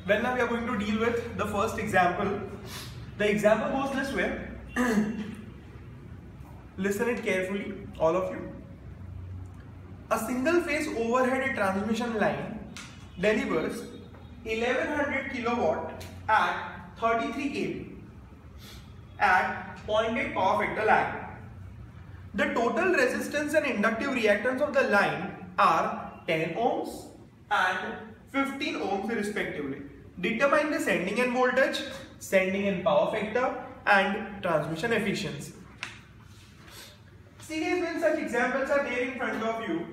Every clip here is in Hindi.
Well, now we are going to deal with the first example. The example goes this way. Listen it carefully, all of you. A single phase overhead transmission line delivers 1100 kilowatt at 33 kV at 0.8 power factor lag. The total resistance and inductive reactance of the line are 10 ohms and 15 ohms respectively. Determine the sending end voltage, sending end power factor and transmission efficiency. See guys, when such examples are there in front of you,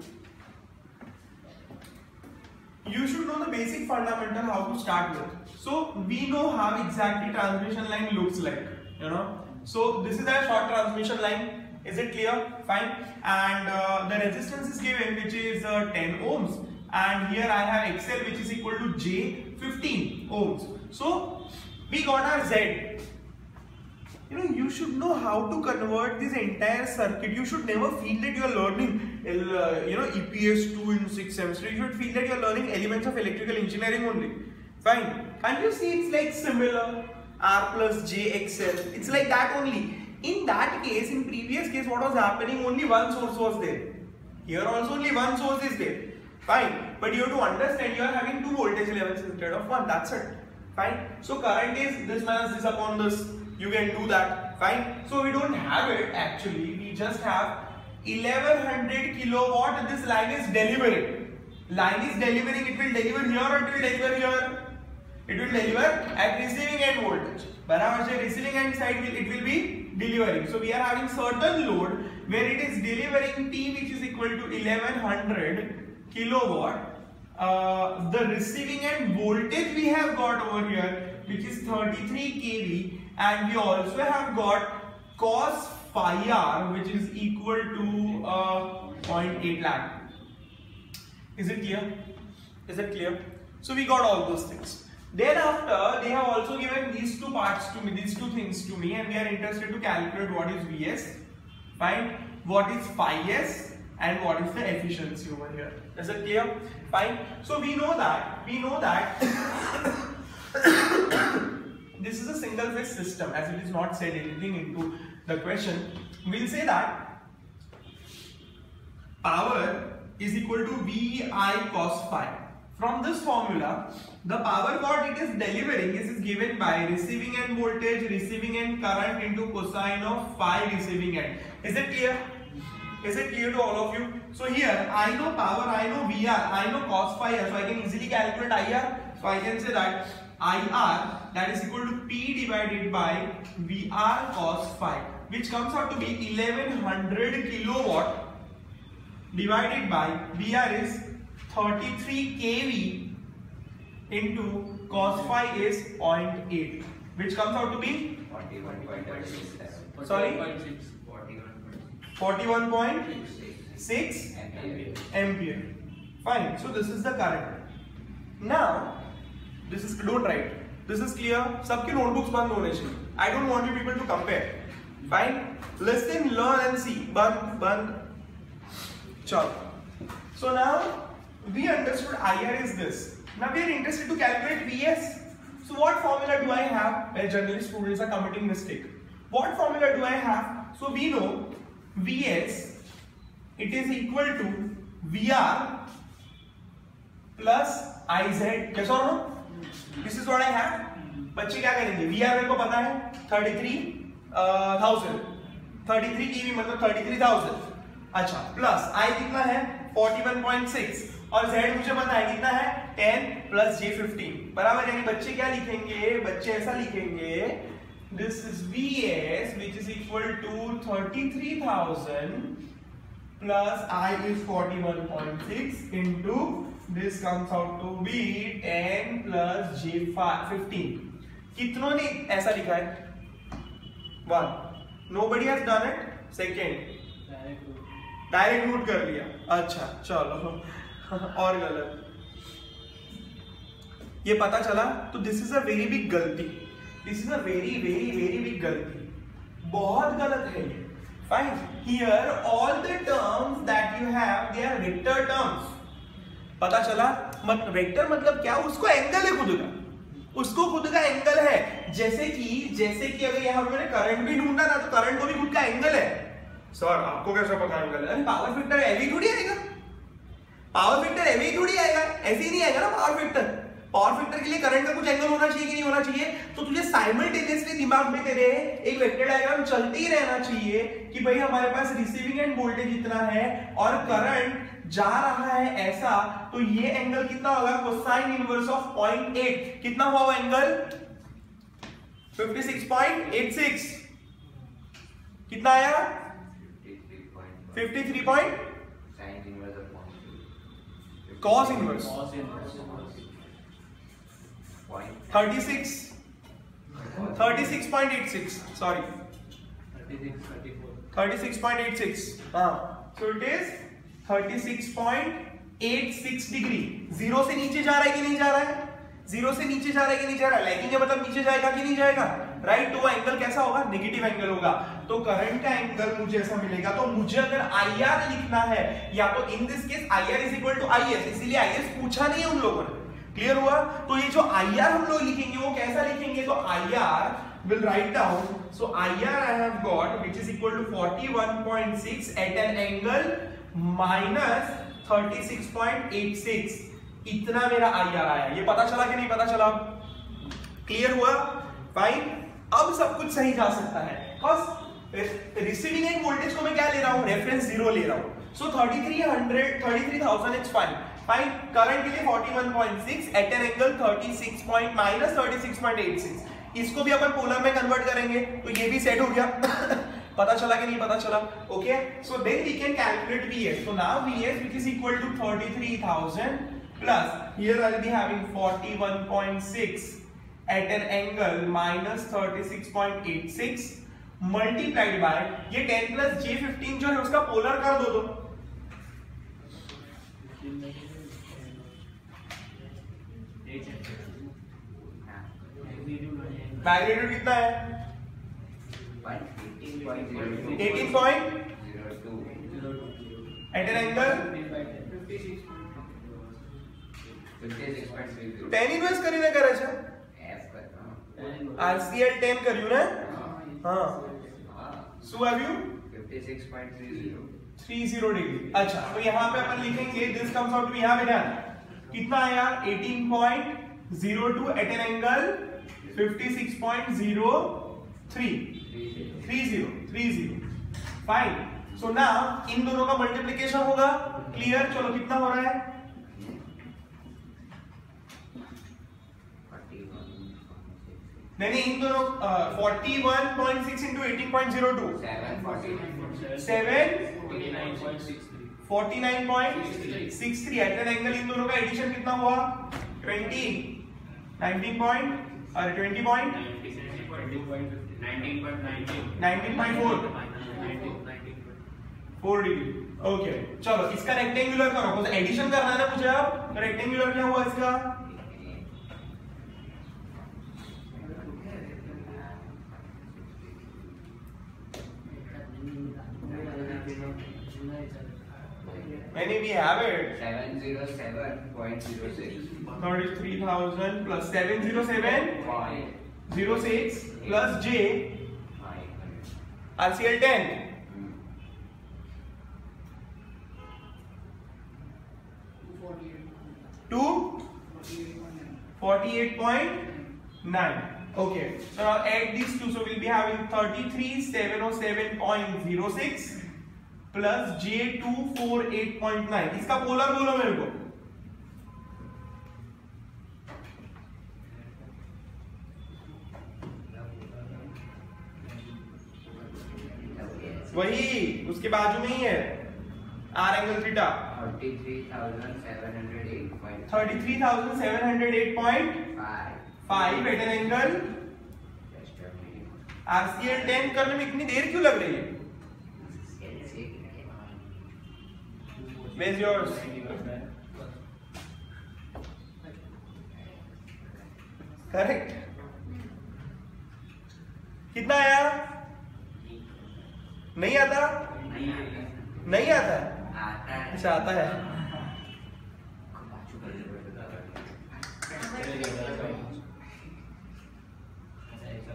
you should know the basic fundamental how to start with. So we know how exactly transmission line looks like, So this is a short transmission line. Is it clear? Fine. And the resistance is given, which is 10 ohms. And here I have XL, which is equal to J 15 ohms. So we got our Z. You should know how to convert this entire circuit. You should never feel that you are learning, EPS 2 in 6th semester. You should feel that you are learning elements of electrical engineering only. Fine. Can't you see it's like similar? R plus J XL. It's like that only. In that case, in previous case, what was happening? Only one source was there. Here also only one source is there. Fine. But you have to understand you are having two voltage levels instead of one. That's it. Fine. So current is this minus this upon this. You can do that. Fine. So we don't have it actually. We just have 1100 kilowatt. This line is delivering. Line is delivering. It will deliver here or it will deliver here. It will deliver at receiving end voltage. But receiving end side it will be delivering. So we are having certain load where it is delivering P, which is equal to 1100 kilowatt. The receiving end voltage we have got over here, which is 33 kV, and we also have got cos phi r, which is equal to 0.8 lag. Is it clear? Is it clear? So we got all those things. Thereafter, they have also given these two parts to me, these two things to me, and we are interested to calculate what is Vs, fine, what is phi s, and what is the efficiency over here. Is it clear? Fine. So we know that this is a single phase system, as it is not said anything into the question. We'll say that power is equal to Vi cos phi. From this formula, the power what it is delivering is given by receiving end voltage, receiving end current into cosine of phi receiving end. Is it clear? Is it clear to all of you? So here I know power, I know VR, I know cos phi r, so I can easily calculate IR. So I can say that IR, that is equal to P divided by VR cos phi, which comes out to be 1100 kilowatt divided by VR is 33 kV into cos phi is 0.8, which comes out to be 41.6. Sorry? 41.6 ampere. Fine. So this is the current. Now, this is, don't write. This is clear. सबके notebooks बंद होने चाहिए. I don't want you people to compare. Fine. Listen, learn and see. बंद. चलो. So now we understood IR is this. Now we are interested to calculate Vs. So what formula do I have? Well, generally students are committing mistake. What formula do I have? So we know Vs, it is equal to VR plus Iz. Yes or no? This is what I have. बच्चे क्या करेंगे? VR मेरे को पता है 33,000. 33 kV मतलब 33,000. अच्छा, प्लस I कितना है? 41.6. और Z मुझे पता है कितना है? 10 plus J15. बराबर, यानी बच्चे क्या लिखेंगे? बच्चे ऐसा लिखेंगे. This is Vs, which is equal to 33,000 plus I is 41.6 into this comes out to be 10 plus J15. कितनों ने ऐसा लिखा है? 1. Nobody has done it. Second. Direct note कर लिया. अच्छा चलो और गलत. ये पता चला तो this is a very big गलती. This is a very big गलती. बहुत गलत है ये. Fine. Here all the terms that you have they are vector terms. पता चला. वेक्टर मतलब क्या? उसको एंगल है खुद का. उसको खुद का एंगल है। जैसे कि अगर यहाँ पे मैंने करंट भी ढूंढा ना, तो करंट को भी खुद का एंगल है। सर आपको कैसा पता एंगल है? पावर फैक्टर ऐसे थोड़ी आएगा, पावर फैक्टर ऐसे थोड़ी आएगा, ऐसे ही नहीं आएगा ना पावर फैक्टर। पावर फैक्टर के लिए करंट का कुछ एंगल होना चाहिए कि नहीं होना चाहिए? तो तुझे साइमल्टेनियसली दिमाग में तेरे एक वेक्टर डायग्राम चलते ही रहना चाहिए कि भाई हमारे पास रिसीविंग एंड वोल्टेज इतना है और करंट जा रहा है ऐसा, तो ये एंगल कितना होगा? Cosine inverse of 0.8। कितना हुआ वो एंगल? 56.86। कितना आया? 53 पॉइंट cos इनवर्स 36.86 सॉरी 36.86 हाँ, so it is 36.86 degree. Zero से नीचे जा रहा है कि नहीं जा रहा है? जीरो से नीचे जा रहा है कि नहीं जा रहा है? लैगिंग है मतलब नीचे जाएगा कि नहीं जाएगा? राइट, तो वो एंगल कैसा होगा? नेगेटिव एंगल होगा। तो करंट का एंगल मुझे ऐसा मिलेगा। तो मुझे अगर IR लिखना है, या तो in this case IR is equal to IS, इसीलिए IS पूछा नहीं है उन लोगों ने। क्लियर हुआ? तो ये जो IR हम लोग लिखेंगे वो कैसा लिखेंगे? तो IR will write down, so IR I have got which is equal to 41.6 at an angle minus 36.86। इतना मेरा IR आया। ये पता चला कि नहीं पता चला? क्लियर हुआ? फाइन। अब सब कुछ सही जा सकता है। रिसीविंग एंड वोल्टेज को मैं क्या ले रहा हूं? रेफरेंस 0 ले रहा हूं। सो 33,000 इट्स फाइन। फाइन। करंट के लिए 41.6 एट एन एंगल 36.86। इसको भी अपन पोलर में कन्वर्ट करेंगे, तो ये भी सेट हो गया। पता चला कि नहीं पता चला? Okay, so then we can calculate VS। So now VS which is equal to 33,000 plus here I'll be having 41.6 at an angle minus 36.86 multiplied by ये 10 plus J15 जो है उसका पोलर कर दो। तो मैग्नीट्यूड कितना है? 18.02 at an angle 10 इन्वर्स કરીને કરે છે RCL 10 કર્યું ને? हाँ, શું આવ્યું? 56.30 डिग्री। अच्छा, तो यहाँ पे अपन लिखेंगे दिस कम्स आउट टू यहाँ पे ध्यान कितना आया? 18.02 at an angle 56.03 fine. So now in दोनों का मल्टीप्लिकेशन होगा। क्लियर? चलो कितना हो रहा है? नहीं इन दोनों 41.6 into 18.02 49.63 एट एन एंगल। इन दोनों का एडिशन कितना हुआ? 20 19.4 डिग्री। ओके, चलो इसका रेक्टेंगुलर करो, एडिशन करना है ना मुझे। अब रेक्टेंगुलर क्या हुआ इसका? Many we have it 707.06 33,000 plus 707.06 plus J RCL 10 248.9. Okay, so now add these two, so we'll be having 33,707.06 plus J248.9। इसका पोलर बोलो मेरे को। वही उसके बाजू में ही है R angle theta 33,708.5 at an angle RCL 10 करने में इतनी देर क्यों लग रही है? Where's yours? Correct. कितना आया? नहीं आता? नहीं आता? अच्छा आता है।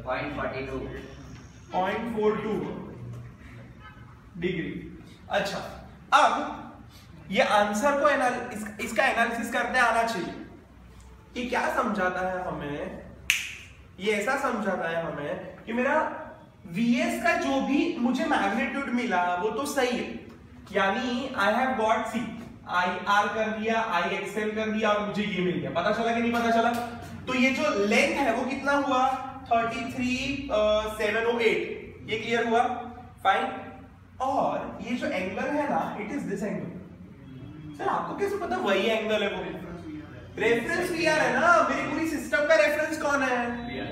0.42 डिग्री। अच्छा, अब ये आंसर को इसका एनालिसिस करने आना चाहिए कि क्या समझाता है हमें। ये ऐसा समझाता है हमें कि मेरा Vs का जो भी मुझे मैग्नीट्यूड मिला वो तो सही है, यानी I have got C I R कर दिया, आई एक्सएल कर दिया और मुझे ये मिल गया। पता चला कि नहीं पता चला? तो ये जो लेंथ है वो कितना हुआ 33,708, ये क्लियर हुआ? फाइन। और ये जो एंगल है ना, it is this angle. Sir आपको कैसे पता वही एंगल है? वो रेफरेंस VR है ना, मेरी पूरी सिस्टम का रेफरेंस कौन है?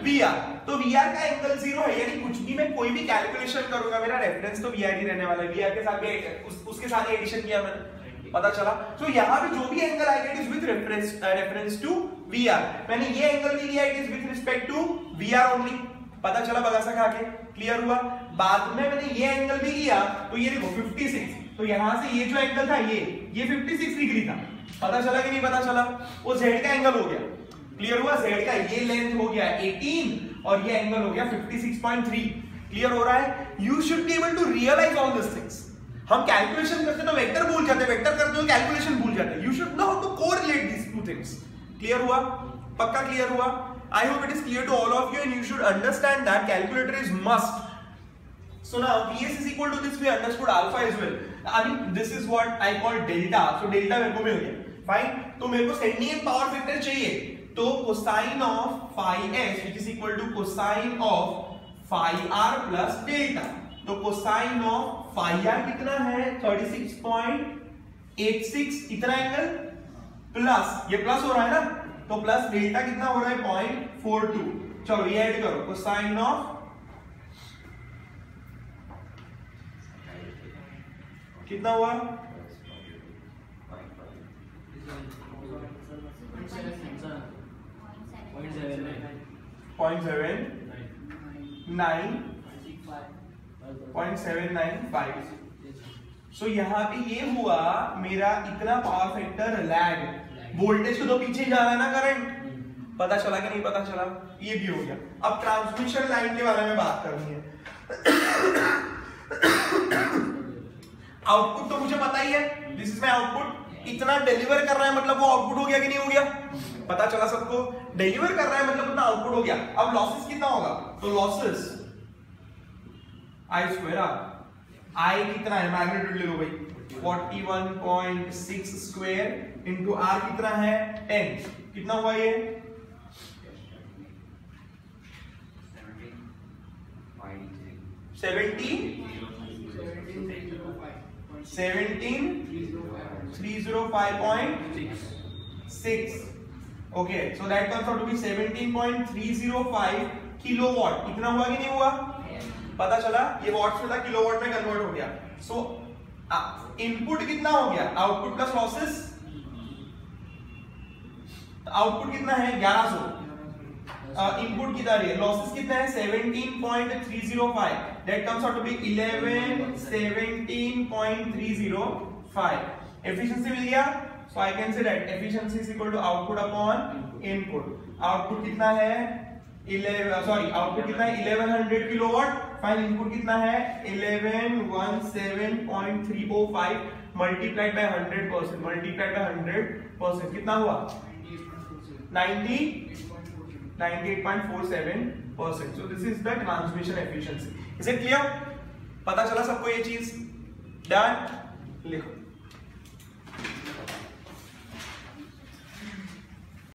VR। तो VR का एंगल 0 है, यानी कुछ भी मैं कोई भी कैलकुलेशन करूंगा मेरा रेफरेंस तो VR ही रहने वाला है। VR के साथ भी उसके साथ एडिशन किया मैंने, पता चला? तो यहाँ पे जो भी एंगल आएगा it is with reference to VR। मैंने ये एंगल भी लिया, it is with respect to VR only. पता चला बगासा खा के? क्लियर हुआ? बाद में मैंने ये एंगल भी लिया, तो ये देखो 56, तो यहां से ये जो एंगल था ये 56 डिग्री था। पता चला कि नहीं पता चला? वो Z का एंगल हो गया। क्लियर हुआ? Z का ये लेंथ हो गया 18 और ये एंगल हो गया 56.3। क्लियर हो रहा है? You should be able to realise all this things. हम कैलकुलेशन करते तो वेक्टर भूल जाते, वेक्टर करते हो कैलकुलेशन भूल जाते। You should know how to correlate this two things. Clear हुआ? पक्का क्लियर हुआ? I hope it is clear to all of you and you should understand that calculator is must. So now Vs is equal to this, we understood alpha as well. I mean this is what I call delta. So delta मेरे को मिल गया, fine. तो मेरे को सेंडिंग पावर फैक्टर चाहिए, तो cosine of phi s which is equal to cosine of phi r plus delta. तो cosine of phi r कितना है 36.86 इतना एंगल प्लस ये प्लस हो रहा है ना, तो प्लस डेल्टा कितना हो रहा है 0.42। चलो ये ऐड करो, कोसाइन ऑफ कितना हुआ 0.795। सो यहाँ पे ये हुआ मेरा इतना पावर फैक्टर लैग। वोल्टेज को तो पीछे जा रहा है ना करंट, पता चला कि नहीं पता चला? ये भी हो गया। अब ट्रांसमिशन लाइन के बारे में बात करनी है। आउटपुट तो मुझे पता ही है, दिस इज माय आउटपुट। इतना डिलीवर कर रहा है मतलब वो आउटपुट हो गया कि नहीं हो गया? पता चला सबको? डिलीवर कर रहा है मतलब उतना आउटपुट हो गया। अब लॉसेस कितना होगा? तो losses I square R. I कितना है? मैग्नीट्यूड ले लो भाई, 41.6 स्क्वायर इंटू R कितना है 10। कितना हुआ ये? 17,305.6। Okay, so that comes out to be 17.305 kilowatt. कितना हुआ कि नहीं हुआ? पता चला? ये वॉट्स में था, किलोवाट में कन्वर्ट हो गया। सो इनपुट कितना हो गया? Output plus losses. आउटपुट कितना है 1100, इनपुट कितना है, लॉसेस कितना है 17.305। That comes out to be 1117.305। Efficiency मिल गया। So I can say that efficiency is equal to output upon input. Output कितना है 1100 किलोवाट। फाइन, इनपुट कितना है 1117.305 मल्टीप्लाइड बाय 100%, मल्टीप्लाइड बाय 100% कितना हुआ 98.47%। So this is the transmission efficiency. Is it clear? पता चला सबको ये चीज? डन? लिखो।